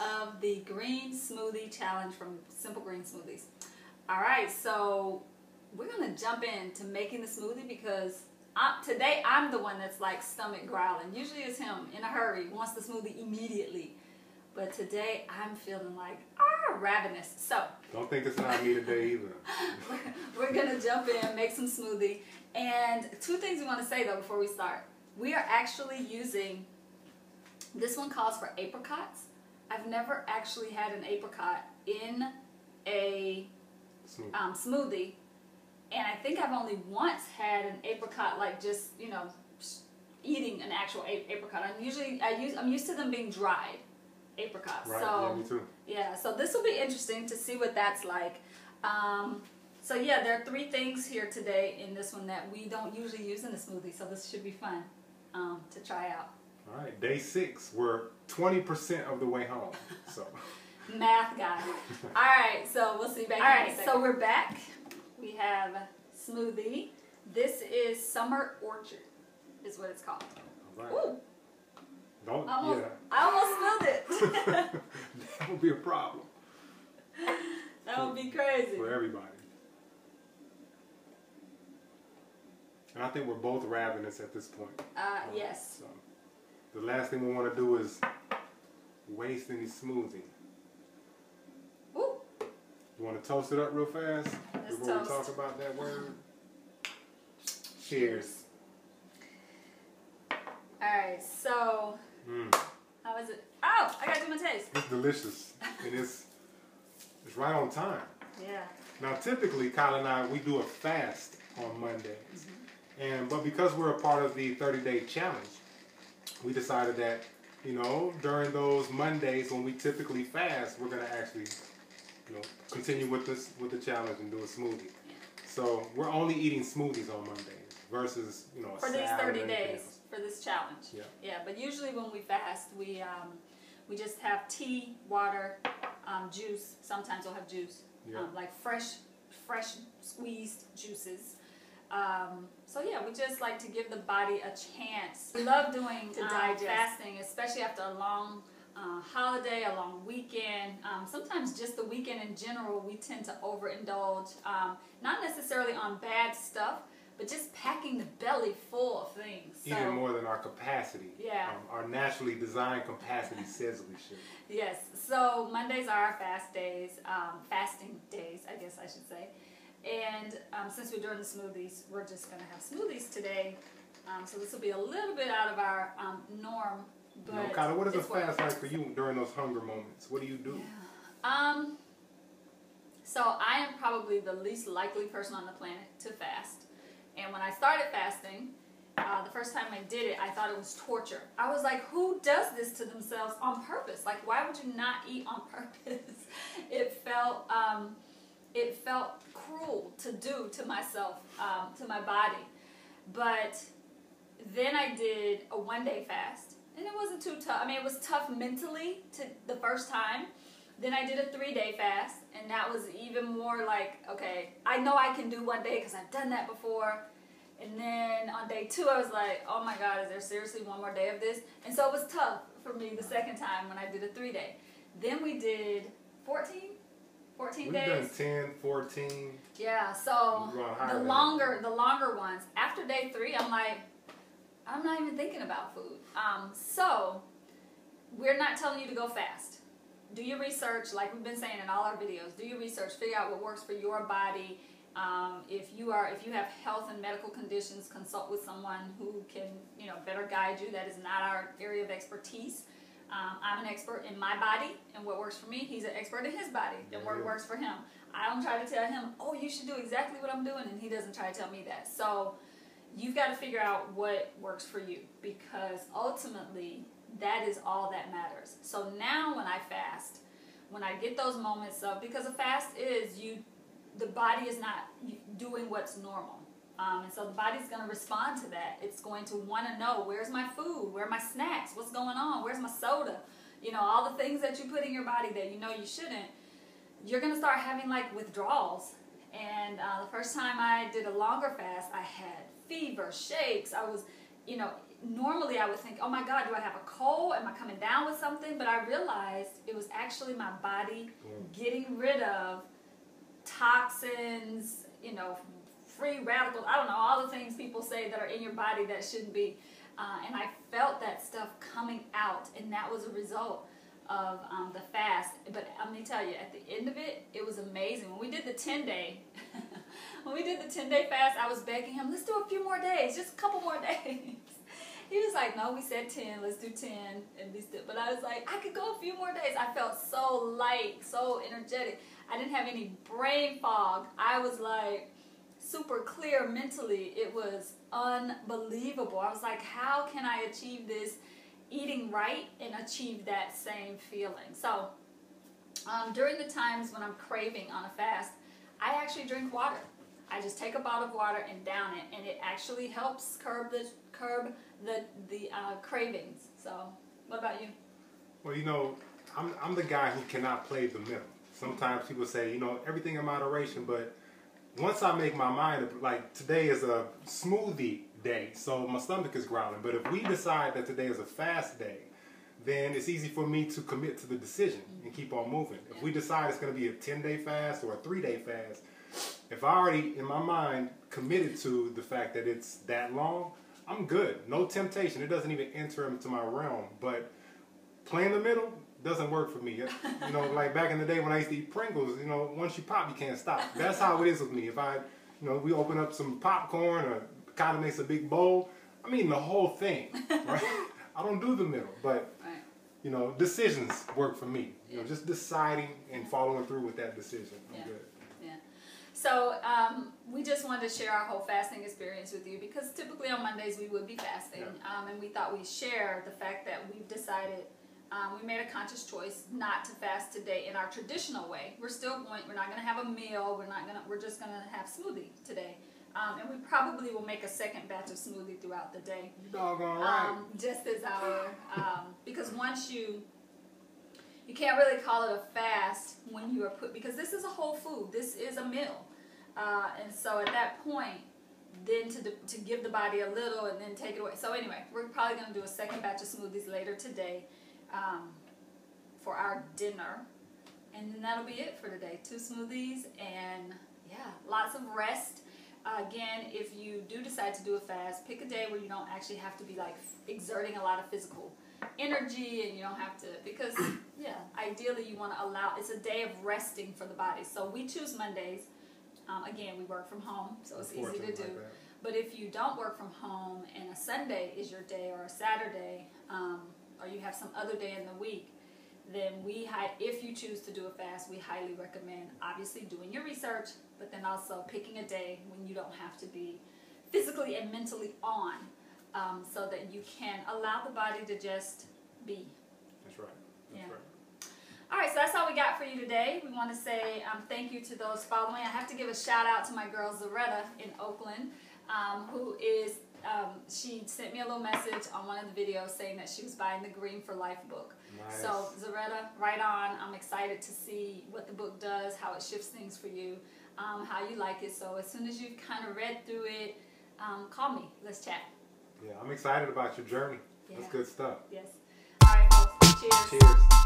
of the Green Smoothie Challenge from Simple Green Smoothies. Alright, so we're going to jump into making the smoothie because today I'm the one that's like stomach growling. Usually it's him in a hurry, wants the smoothie immediately. But today I'm feeling like, ravenous. So don't think it's not me today either. We're going to jump in, make some smoothie. And two things we want to say though before we start. We are actually using, this one calls for apricots. I've never actually had an apricot in a smoothie. And I think I've only once had an apricot, like just, you know, eating an actual apricot. I'm used to them being dried apricots. Right, so, yeah, me too. Yeah, so this will be interesting to see what that's like. So yeah, there are three things here today in this one that we don't usually use in a smoothie, so this should be fun to try out. All right, day 6, we're 20% of the way home. So math guy. All right, so we'll see back. All right, so we're back. We have smoothie. This is Summer Orchard, is what it's called. All right. Ooh. Don't, I almost spilled it. That would be a problem. That would be crazy. For everybody. And I think we're both ravenous at this point. Yes. So the last thing we want to do is waste any smoothie. Ooh. You want to toast it up real fast before we talk about that word? Cheers. Alright, so how is it? Oh, I gotta do my taste. It's delicious. And it's right on time. Yeah. Now typically Kiala and I, we do a fast on Mondays. But because we're a part of the 30-day challenge, we decided that, you know, during those Mondays when we typically fast, we're gonna actually, you know, continue with the challenge and do a smoothie. Yeah. So we're only eating smoothies on Mondays versus, you know, for these 30 days for this challenge. Yeah. Yeah, but usually when we fast, we just have tea, water, juice. Sometimes we'll have juice, like fresh squeezed juices. So yeah, we just like to give the body a chance. We love doing fasting, especially after a long holiday, a long weekend. Sometimes just the weekend in general, we tend to overindulge, not necessarily on bad stuff, but just packing the belly full of things. Eating more than our capacity. Yeah. Our naturally designed capacity says we should. Yes. So Mondays are our fasting days, I guess I should say. And since we're doing the smoothies, we're just going to have smoothies today. So this will be a little bit out of our norm. But you know, Kiala, what is a fast like for you during those hunger moments? What do you do? Yeah. So I am probably the least likely person on the planet to fast. And when I started fasting, the first time I did it, I thought it was torture. I was like, who does this to themselves on purpose? Like, why would you not eat on purpose? It felt cruel to do to myself, to my body. But then I did a one-day fast, and it wasn't too tough. I mean, it was tough mentally the first time. Then I did a 3-day fast, and that was even more like, okay, I know I can do one day because I've done that before. And then on day 2, I was like, oh my God, is there seriously one more day of this? And so it was tough for me the second time when I did a 3-day. Then we did 14 days. We've done 10, 14. Yeah, so the longer ones. After day 3, I'm like, I'm not even thinking about food. So we're not telling you to go fast. Do your research, like we've been saying in all our videos. Do your research. Figure out what works for your body. If you have health and medical conditions, consult with someone who can, you know, better guide you. That is not our area of expertise. I'm an expert in my body and what works for me. He's an expert in his body and what works for him. I don't try to tell him, oh, you should do exactly what I'm doing, and he doesn't try to tell me that. So you've got to figure out what works for you, because ultimately that is all that matters. So now when I fast, when I get those moments of, because a fast is the body is not doing what's normal. And so the body's going to respond to that. It's going to want to know, where's my food? Where are my snacks? What's going on? Where's my soda? You know, all the things that you put in your body that you know you shouldn't. You're going to start having like withdrawals. And the first time I did a longer fast, I had fever, shakes. I was, you know, normally I would think, oh my God, do I have a cold? Am I coming down with something? But I realized it was actually my body getting rid of toxins, you know, free radicals, I don't know, all the things people say that are in your body that shouldn't be. And I felt that stuff coming out, and that was a result of the fast. But I'm going to tell you, at the end of it, it was amazing. When we did the 10-day, when we did the 10-day fast, I was begging him, let's do a few more days, just a couple more days. He was like, no, we said 10, let's do 10. But I was like, I could go a few more days. I felt so light, so energetic. I didn't have any brain fog. I was like super clear mentally. It was unbelievable. I was like, how can I achieve this eating right and achieve that same feeling? So during the times when I'm craving on a fast, I actually drink water. I just take a bottle of water and down it, and it actually helps curb the cravings. So, what about you? Well, you know, I'm the guy who cannot play the middle. Sometimes people say, you know, everything in moderation, but once I make my mind up, like today is a smoothie day, so my stomach is growling. But if we decide that today is a fast day, then it's easy for me to commit to the decision and keep on moving. If we decide it's going to be a 10-day fast or a 3-day fast, if I already, in my mind, committed to the fact that it's that long, I'm good. No temptation. It doesn't even enter into my realm. But playing the middle doesn't work for me. You know, like back in the day when I used to eat Pringles, you know, once you pop, you can't stop. That's how it is with me. If I, you know, we open up some popcorn or kind of makes a big bowl, I'm eating the whole thing, right? I don't do the middle. But, you know, decisions work for me. You know, just deciding and following through with that decision. I'm good. So we just wanted to share our whole fasting experience with you, because typically on Mondays we would be fasting, and we thought we'd share the fact that we've decided, we made a conscious choice not to fast today in our traditional way. We're not going to have a meal, we're just going to have smoothie today. And we probably will make a second batch of smoothie throughout the day. You doggone right. Just as because once you can't really call it a fast when you are because this is a whole food. This is a meal. And so at that point, then to give the body a little and then take it away. So anyway, we're probably going to do a second batch of smoothies later today for our dinner. And then that'll be it for today. 2 smoothies and, yeah, lots of rest. Again, if you do decide to do a fast, pick a day where you don't actually have to be like exerting a lot of physical energy, and you don't have to, because ideally you want to allow, it's a day of resting for the body. So we choose Mondays. Again, we work from home, so it's easy to do. But if you don't work from home and a Sunday is your day, or a Saturday, or you have some other day in the week, then if you choose to do a fast, we highly recommend obviously doing your research, but then also picking a day when you don't have to be physically and mentally on, so that you can allow the body to just be. That's right. That's right. All right, so that's all we got for you today. We want to say thank you to those following. I have to give a shout out to my girl Zaretta in Oakland, who is, she sent me a little message on one of the videos saying that she was buying the Green for Life book. Nice. So Zaretta, right on. I'm excited to see what the book does, how it shifts things for you, how you like it. So as soon as you've kind of read through it, call me. Let's chat. Yeah, I'm excited about your journey. That's good stuff. Yes. All right, folks. Cheers. Cheers.